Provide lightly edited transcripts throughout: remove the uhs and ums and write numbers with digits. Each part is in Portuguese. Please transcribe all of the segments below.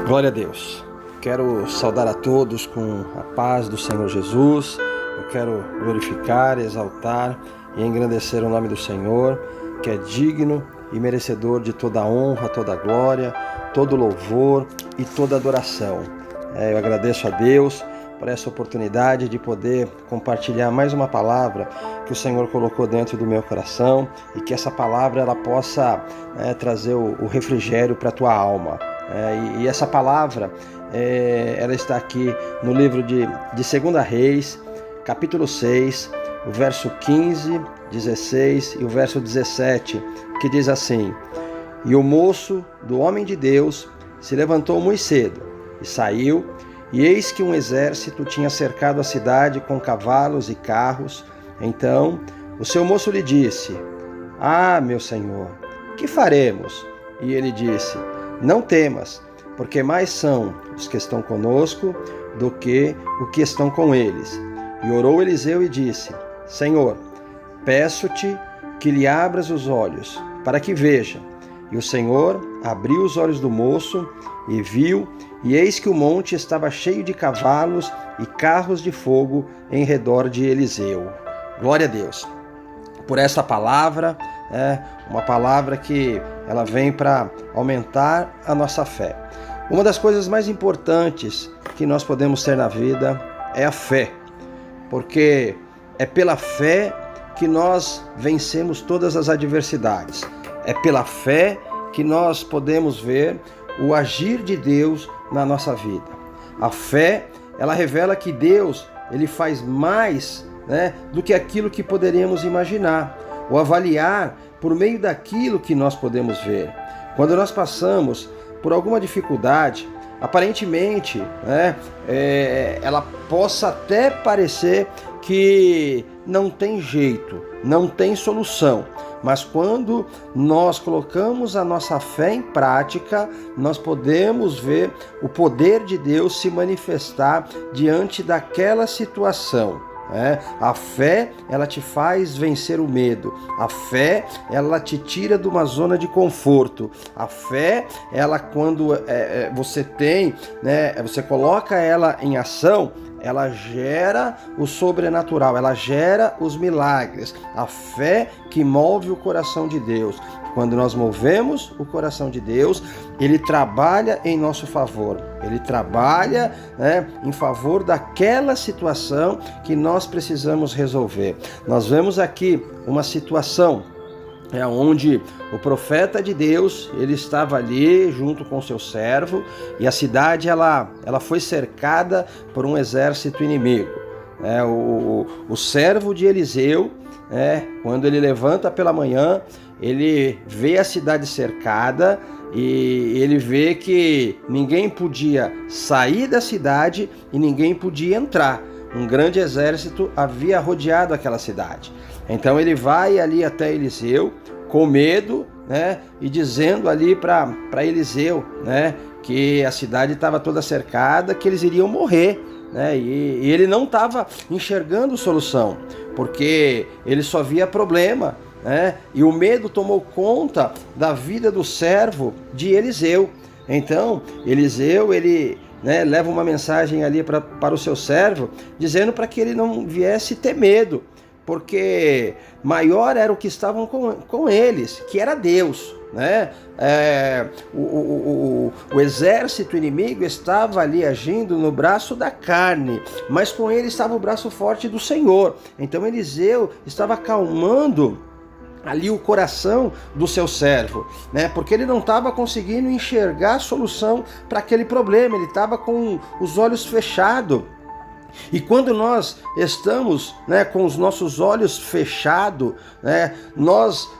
Glória a Deus. Quero saudar a todos com a paz do Senhor Jesus. Eu quero glorificar, exaltar e engrandecer o nome do Senhor, que é digno e merecedor de toda a honra, toda a glória, todo o louvor e toda a adoração. Eu agradeço a Deus por essa oportunidade de poder compartilhar mais uma palavra que o Senhor colocou dentro do meu coração e que essa palavra ela possa trazer o refrigério para a tua alma. E essa palavra ela está aqui no livro de 2 Reis, capítulo 6, o verso 15, 16 e o verso 17, que diz assim: E o moço do homem de Deus se levantou muito cedo e saiu, e eis que um exército tinha cercado a cidade com cavalos e carros. Então o seu moço lhe disse: Ah, meu senhor, que faremos? E ele disse: Não temas, porque mais são os que estão conosco do que os que estão com eles. E orou Eliseu e disse: Senhor, peço-te que lhe abras os olhos, para que veja. E o Senhor abriu os olhos do moço e viu, e eis que o monte estava cheio de cavalos e carros de fogo em redor de Eliseu. Glória a Deus por essa palavra, uma palavra que ela vem para aumentar a nossa fé. Uma das coisas mais importantes que nós podemos ter na vida é a fé, porque é pela fé que nós vencemos todas as adversidades. É pela fé que nós podemos ver o agir de Deus na nossa vida. A fé, ela revela que Deus, ele faz mais, do que aquilo que poderíamos imaginar ou avaliar por meio daquilo que nós podemos ver. Quando nós passamos por alguma dificuldade, aparentemente, ela possa até parecer que não tem jeito, não tem solução. Mas quando nós colocamos a nossa fé em prática, nós podemos ver o poder de Deus se manifestar diante daquela situação. A fé, ela te faz vencer o medo. A fé, ela te tira de uma zona de conforto. A fé, ela quando você tem, você coloca ela em ação, ela gera o sobrenatural, ela gera os milagres. A fé que move o coração de Deus. Quando nós movemos o coração de Deus, Ele trabalha em nosso favor. Ele trabalha em favor daquela situação que nós precisamos resolver. Nós vemos aqui uma situação onde o profeta de Deus, ele estava ali junto com seu servo, e a cidade ela foi cercada por um exército inimigo. O servo de Eliseu, quando ele levanta pela manhã, ele vê a cidade cercada e ele vê que ninguém podia sair da cidade e ninguém podia entrar. Um grande exército havia rodeado aquela cidade. Então ele vai ali até Eliseu com medo, e dizendo ali para Eliseu, que a cidade estava toda cercada, que eles iriam morrer, e ele não estava enxergando solução, porque ele só via problema, e o medo tomou conta da vida do servo de Eliseu. Então Eliseu, ele leva uma mensagem ali para o seu servo, dizendo para que ele não viesse ter medo, porque maior era o que estavam com eles, que era Deus. O exército inimigo estava ali agindo no braço da carne, mas com ele estava o braço forte do Senhor. Então Eliseu estava acalmando ali o coração do seu servo, porque ele não estava conseguindo enxergar a solução para aquele problema, ele estava com os olhos fechados. E quando nós estamos com os nossos olhos fechados,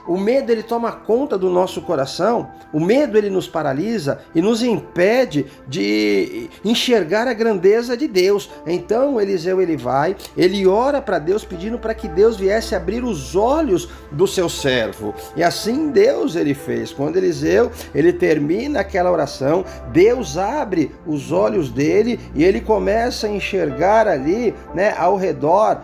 o medo ele toma conta do nosso coração, o medo ele nos paralisa e nos impede de enxergar a grandeza de Deus. Então Eliseu ele ora para Deus pedindo para que Deus viesse abrir os olhos do seu servo. E assim Deus ele fez. Quando Eliseu ele termina aquela oração, Deus abre os olhos dele e ele começa a enxergar ali, ao redor,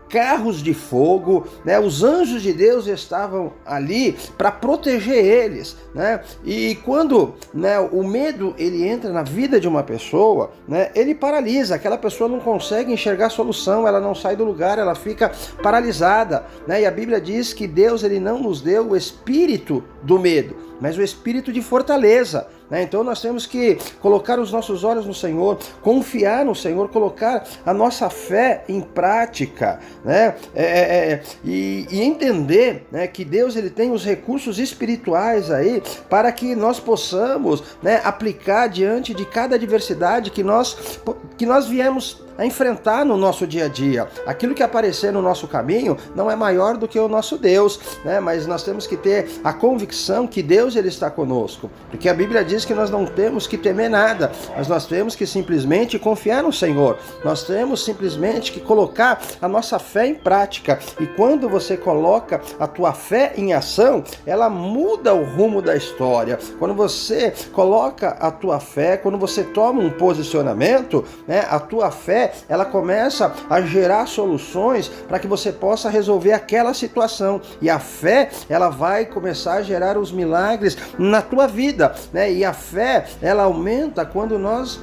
carros de fogo, né? Os anjos de Deus estavam ali para proteger eles, né? E quando, né, o medo ele entra na vida de uma pessoa, né, ele paralisa, aquela pessoa não consegue enxergar solução, ela não sai do lugar, ela fica paralisada, né? E a Bíblia diz que Deus ele não nos deu o espírito do medo, mas o espírito de fortaleza. Então nós temos que colocar os nossos olhos no Senhor, confiar no Senhor, colocar a nossa fé em prática, né? E entender, né, que Deus ele tem os recursos espirituais aí para que nós possamos, né, aplicar diante de cada adversidade que nós viemos a enfrentar no nosso dia a dia. Aquilo que aparecer no nosso caminho não é maior do que o nosso Deus, né? Mas nós temos que ter a convicção que Deus ele está conosco, porque a Bíblia diz que nós não temos que temer nada, mas nós temos que simplesmente confiar no Senhor, nós temos simplesmente que colocar a nossa fé em prática, e quando você coloca a tua fé em ação, ela muda o rumo da história. Quando você coloca a tua fé, quando você toma um posicionamento, né, a tua fé ela começa a gerar soluções para que você possa resolver aquela situação, e a fé ela vai começar a gerar os milagres na tua vida, né? E a fé ela aumenta quando nós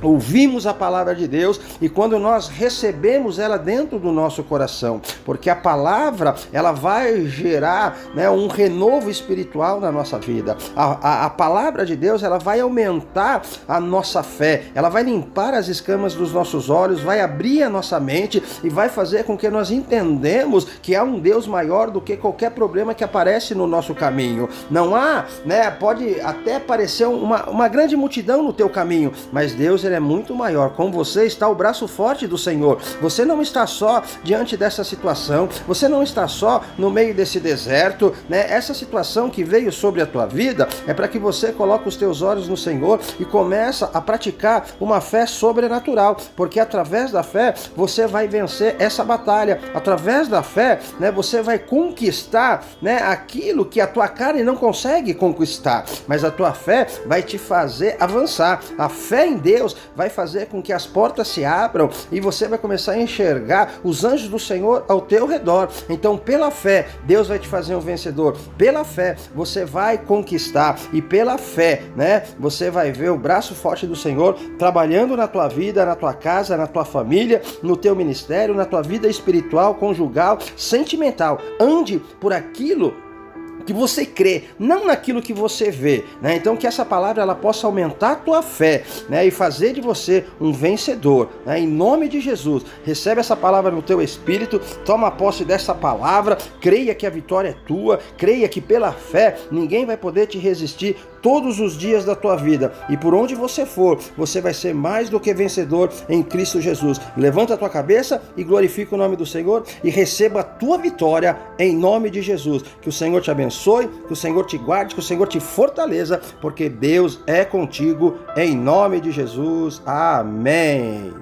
ouvimos a palavra de Deus e quando nós recebemos ela dentro do nosso coração, porque a palavra ela vai gerar, né, um renovo espiritual na nossa vida. A palavra de Deus ela vai aumentar a nossa fé, ela vai limpar as escamas dos nossos olhos, vai abrir a nossa mente e vai fazer com que nós entendemos que há um Deus maior do que qualquer problema que aparece no nosso caminho. Não há, né, pode até aparecer uma grande multidão no teu caminho, mas Deus ele é muito maior. Com você está o braço forte do Senhor. Você não está só diante dessa situação, você não está só no meio desse deserto, né? Essa situação que veio sobre a tua vida é para que você coloque os teus olhos no Senhor e começa a praticar uma fé sobrenatural, porque através da fé você vai vencer essa batalha. Através da fé, né, você vai conquistar, né, aquilo que a tua carne não consegue conquistar, mas a tua fé vai te fazer avançar. A fé em Deus vai fazer com que as portas se abram e você vai começar a enxergar os anjos do Senhor ao teu redor. Então, pela fé, Deus vai te fazer um vencedor. Pela fé, você vai conquistar, e pela fé, né, você vai ver o braço forte do Senhor trabalhando na tua vida, na tua casa, na tua família, no teu ministério, na tua vida espiritual, conjugal, sentimental. Ande por aquilo que você crê, não naquilo que você vê, né? Então que essa palavra ela possa aumentar a tua fé, né? E fazer de você um vencedor, né? Em nome de Jesus, recebe essa palavra no teu espírito, toma posse dessa palavra, creia que a vitória é tua, creia que pela fé ninguém vai poder te resistir todos os dias da tua vida, e por onde você for, você vai ser mais do que vencedor em Cristo Jesus. Levanta a tua cabeça e glorifica o nome do Senhor e receba a tua vitória em nome de Jesus. Que o Senhor te abençoe, que o Senhor te guarde, que o Senhor te fortaleça, porque Deus é contigo em nome de Jesus. Amém.